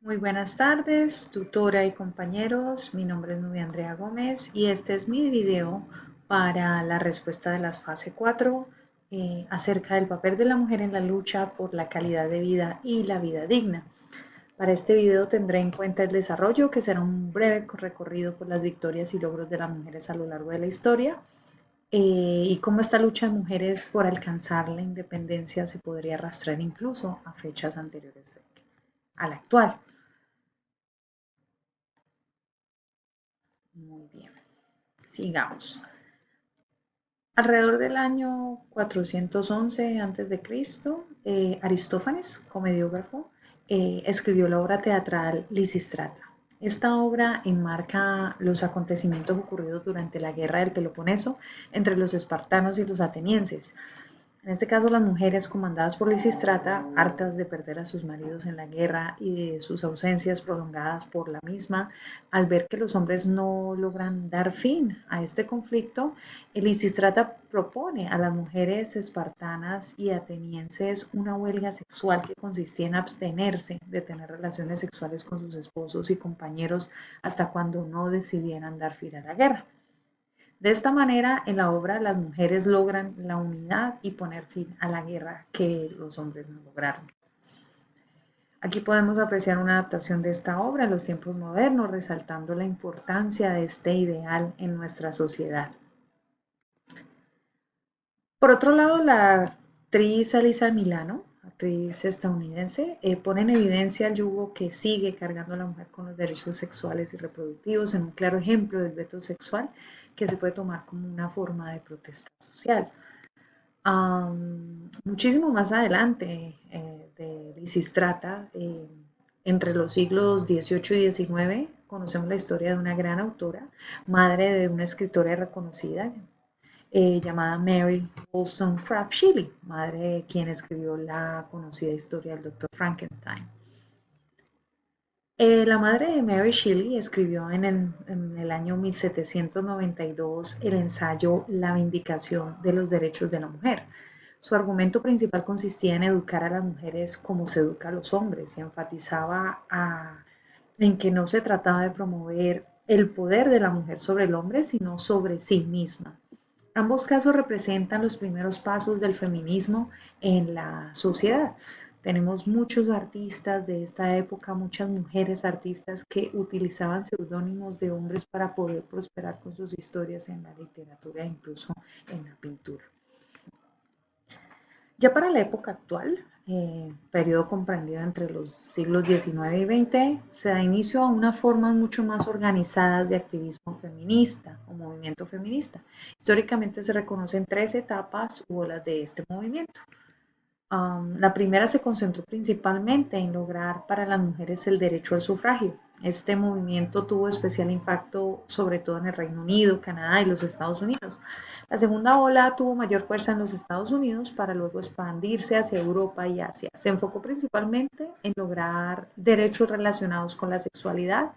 Muy buenas tardes, tutora y compañeros. Mi nombre es Nubia Andrea Gómez y este es mi video para la respuesta de las fase 4 acerca del papel de la mujer en la lucha por la calidad de vida y la vida digna. Para este video tendré en cuenta el desarrollo, que será un breve recorrido por las victorias y logros de las mujeres a lo largo de la historia, y cómo esta lucha de mujeres por alcanzar la independencia se podría arrastrar incluso a fechas anteriores a la actual. Muy bien, sigamos. Alrededor del año 411 a.C., Aristófanes, comediógrafo, escribió la obra teatral Lisistrata. Esta obra enmarca los acontecimientos ocurridos durante la guerra del Peloponeso entre los espartanos y los atenienses. En este caso, las mujeres comandadas por Lisistrata, hartas de perder a sus maridos en la guerra y de sus ausencias prolongadas por la misma, al ver que los hombres no logran dar fin a este conflicto, Lisistrata propone a las mujeres espartanas y atenienses una huelga sexual que consistía en abstenerse de tener relaciones sexuales con sus esposos y compañeros hasta cuando no decidieran dar fin a la guerra. De esta manera, en la obra las mujeres logran la unidad y poner fin a la guerra que los hombres no lograron. Aquí podemos apreciar una adaptación de esta obra en los tiempos modernos, resaltando la importancia de este ideal en nuestra sociedad. Por otro lado, la actriz Alyssa Milano, actriz estadounidense, pone en evidencia el yugo que sigue cargando la mujer con los derechos sexuales y reproductivos en un claro ejemplo del veto sexual que se puede tomar como una forma de protesta social. Muchísimo más adelante de Lisistrata, entre los siglos XVIII y XIX, conocemos la historia de una gran autora, madre de una escritora reconocida, llamada Mary Wollstonecraft Shelley, madre de quien escribió la conocida historia del Dr. Frankenstein. La madre de Mary Shelley escribió en el año 1792 el ensayo La Vindicación de los Derechos de la Mujer. Su argumento principal consistía en educar a las mujeres como se educa a los hombres y enfatizaba en que no se trataba de promover el poder de la mujer sobre el hombre, sino sobre sí misma. Ambos casos representan los primeros pasos del feminismo en la sociedad. Tenemos muchos artistas de esta época, muchas mujeres artistas que utilizaban seudónimos de hombres para poder prosperar con sus historias en la literatura e incluso en la pintura. Ya para la época actual, periodo comprendido entre los siglos XIX y XX, se da inicio a unas formas mucho más organizadas de activismo feminista o movimiento feminista. Históricamente se reconocen tres etapas u olas de este movimiento. La primera se concentró principalmente en lograr para las mujeres el derecho al sufragio. Este movimiento tuvo especial impacto sobre todo en el Reino Unido, Canadá y los Estados Unidos. La segunda ola tuvo mayor fuerza en los Estados Unidos para luego expandirse hacia Europa y Asia. Se enfocó principalmente en lograr derechos relacionados con la sexualidad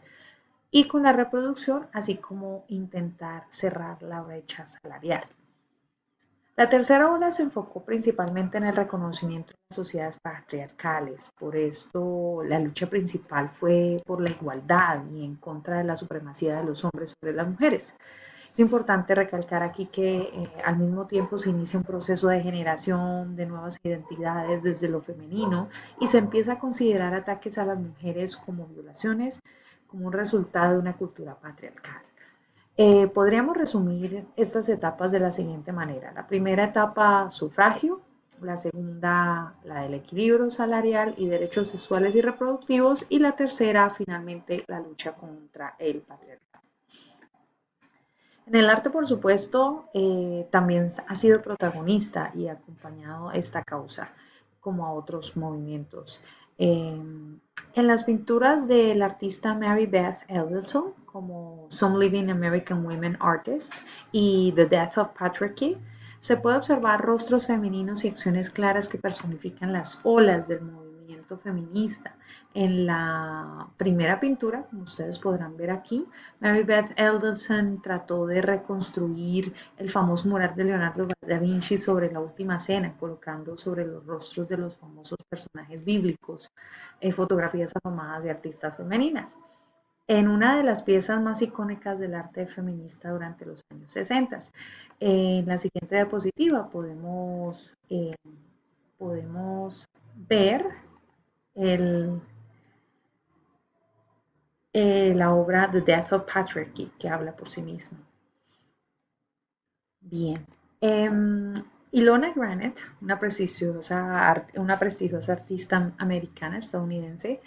y con la reproducción, así como intentar cerrar la brecha salarial. La tercera ola se enfocó principalmente en el reconocimiento de las sociedades patriarcales. Por esto, la lucha principal fue por la igualdad y en contra de la supremacía de los hombres sobre las mujeres. Es importante recalcar aquí que al mismo tiempo se inicia un proceso de generación de nuevas identidades desde lo femenino y se empieza a considerar ataques a las mujeres como violaciones, como un resultado de una cultura patriarcal. Podríamos resumir estas etapas de la siguiente manera. La primera etapa, sufragio. La segunda, la del equilibrio salarial y derechos sexuales y reproductivos. Y la tercera, finalmente, la lucha contra el patriarcado. En el arte, por supuesto, también ha sido protagonista y ha acompañado esta causa, como a otros movimientos. En las pinturas del artista Mary Beth Elderton, como Some Living American Women Artists y The Death of Patriarchy, se puede observar rostros femeninos y acciones claras que personifican las olas del movimiento concepto feminista. En la primera pintura, como ustedes podrán ver aquí, Mary Beth Edelson trató de reconstruir el famoso mural de Leonardo da Vinci sobre la Última Cena, colocando sobre los rostros de los famosos personajes bíblicos fotografías afamadas de artistas femeninas en una de las piezas más icónicas del arte feminista durante los años 60. En la siguiente diapositiva podemos ver el, la obra The Death of Patriarchy, que habla por sí misma. Bien. Ilona Granit, una prestigiosa artista americana estadounidense,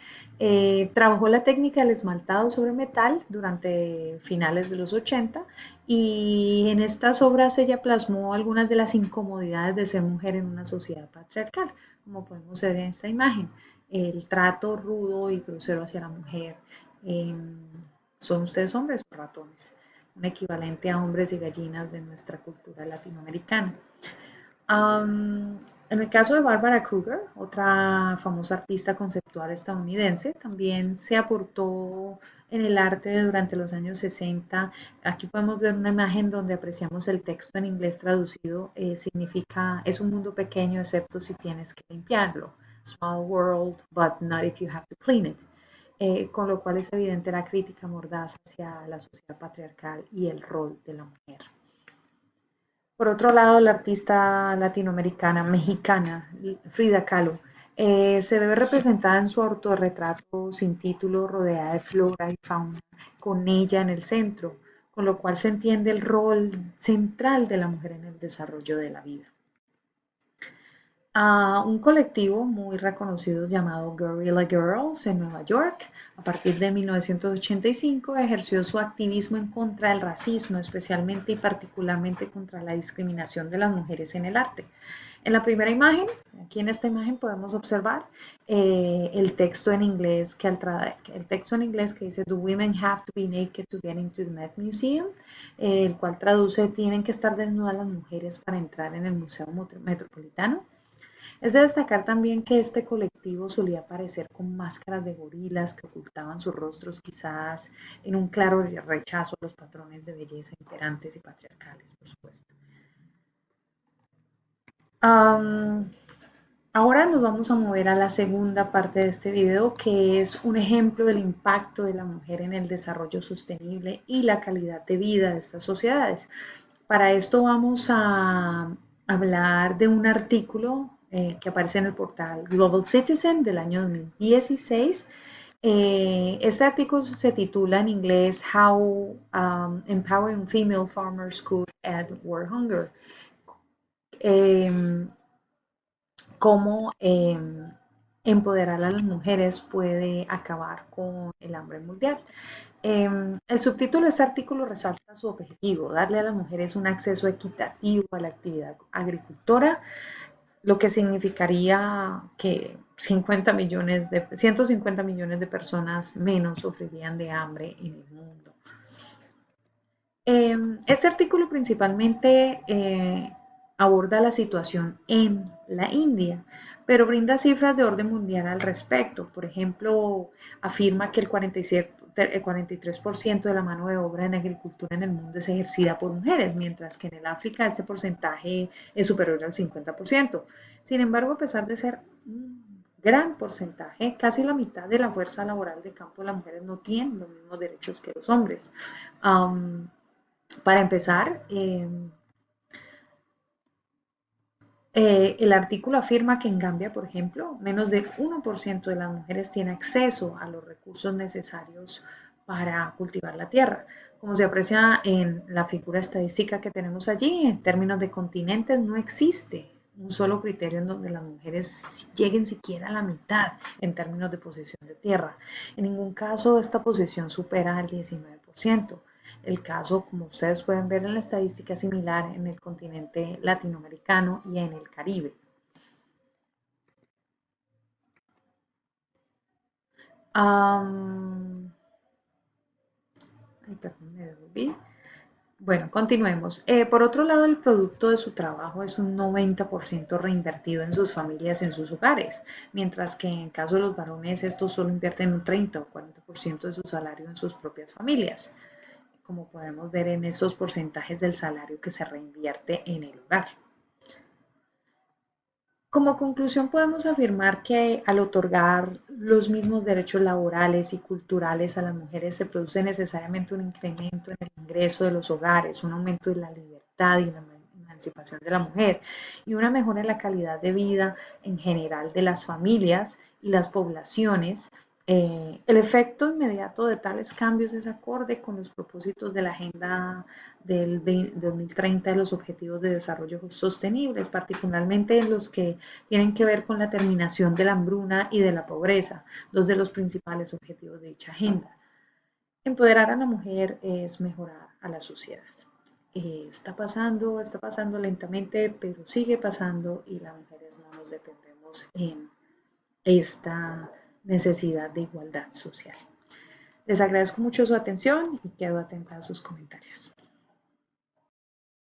trabajó la técnica del esmaltado sobre metal durante finales de los 80 y en estas obras ella plasmó algunas de las incomodidades de ser mujer en una sociedad patriarcal, como podemos ver en esta imagen. El trato rudo y grosero hacia la mujer. Eh, ¿Son ustedes hombres o ratones? Un equivalente a hombres y gallinas de nuestra cultura latinoamericana. En el caso de Barbara Kruger, otra famosa artista conceptual estadounidense, también se aportó en el arte durante los años 60. Aquí podemos ver una imagen donde apreciamos el texto en inglés traducido. Significa, es un mundo pequeño excepto si tienes que limpiarlo. Small world, but not if you have to clean it. Con lo cual es evidente la crítica mordaz hacia la sociedad patriarcal y el rol de la mujer. Por otro lado, la artista latinoamericana mexicana Frida Kahlo se ve representada en su autorretrato sin título, rodeada de flora y fauna, con ella en el centro, con lo cual se entiende el rol central de la mujer en el desarrollo de la vida. A un colectivo muy reconocido llamado Guerrilla Girls en Nueva York. A partir de 1985 ejerció su activismo en contra del racismo, especialmente y particularmente contra la discriminación de las mujeres en el arte. En la primera imagen, aquí en esta imagen podemos observar el texto en inglés que dice "Do women have to be naked to get into the Met Museum?", el cual traduce "¿Tienen que estar desnudas las mujeres para entrar en el Museo Metropolitano?". Es de destacar también que este colectivo solía aparecer con máscaras de gorilas que ocultaban sus rostros, quizás en un claro rechazo a los patrones de belleza imperantes y patriarcales, por supuesto. Ahora nos vamos a mover a la segunda parte de este video, que es un ejemplo del impacto de la mujer en el desarrollo sostenible y la calidad de vida de estas sociedades. Para esto vamos a hablar de un artículo que aparece en el portal Global Citizen del año 2016. Este artículo se titula en inglés How Empowering Female Farmers Could End World Hunger. Cómo empoderar a las mujeres puede acabar con el hambre mundial. El subtítulo de este artículo resalta su objetivo, darle a las mujeres un acceso equitativo a la actividad agricultora, lo que significaría que 150 millones de personas menos sufrirían de hambre en el mundo. Este artículo principalmente aborda la situación en la India, pero brinda cifras de orden mundial al respecto. Por ejemplo, afirma que el 43% de la mano de obra en agricultura en el mundo es ejercida por mujeres, mientras que en el África este porcentaje es superior al 50%. Sin embargo, a pesar de ser un gran porcentaje, casi la mitad de la fuerza laboral de campo de las mujeres no tienen los mismos derechos que los hombres. Para empezar, el artículo afirma que en Gambia, por ejemplo, menos del 1% de las mujeres tiene acceso a los recursos necesarios para cultivar la tierra. Como se aprecia en la figura estadística que tenemos allí, en términos de continentes no existe un solo criterio en donde las mujeres lleguen siquiera a la mitad en términos de posesión de tierra. En ningún caso esta posesión supera el 19%. El caso, como ustedes pueden ver en la estadística, similar en el continente latinoamericano y en el Caribe. Ay, perdón, me devolví. Bueno, continuemos. Por otro lado, el producto de su trabajo es un 90% reinvertido en sus familias, en sus hogares, mientras que en caso de los varones, estos solo invierten un 30 o 40% de su salario en sus propias familias, como podemos ver en esos porcentajes del salario que se reinvierte en el hogar. Como conclusión, podemos afirmar que al otorgar los mismos derechos laborales y culturales a las mujeres se produce necesariamente un incremento en el ingreso de los hogares, un aumento de la libertad y la emancipación de la mujer y una mejora en la calidad de vida en general de las familias y las poblaciones. El efecto inmediato de tales cambios es acorde con los propósitos de la Agenda del 2030 de los Objetivos de Desarrollo Sostenibles, particularmente los que tienen que ver con la terminación de la hambruna y de la pobreza, dos de los principales objetivos de dicha agenda. Empoderar a la mujer es mejorar a la sociedad. Está pasando lentamente, pero sigue pasando y las mujeres no nos detendremos en esta necesidad de igualdad social. Les agradezco mucho su atención y quedo atenta a sus comentarios.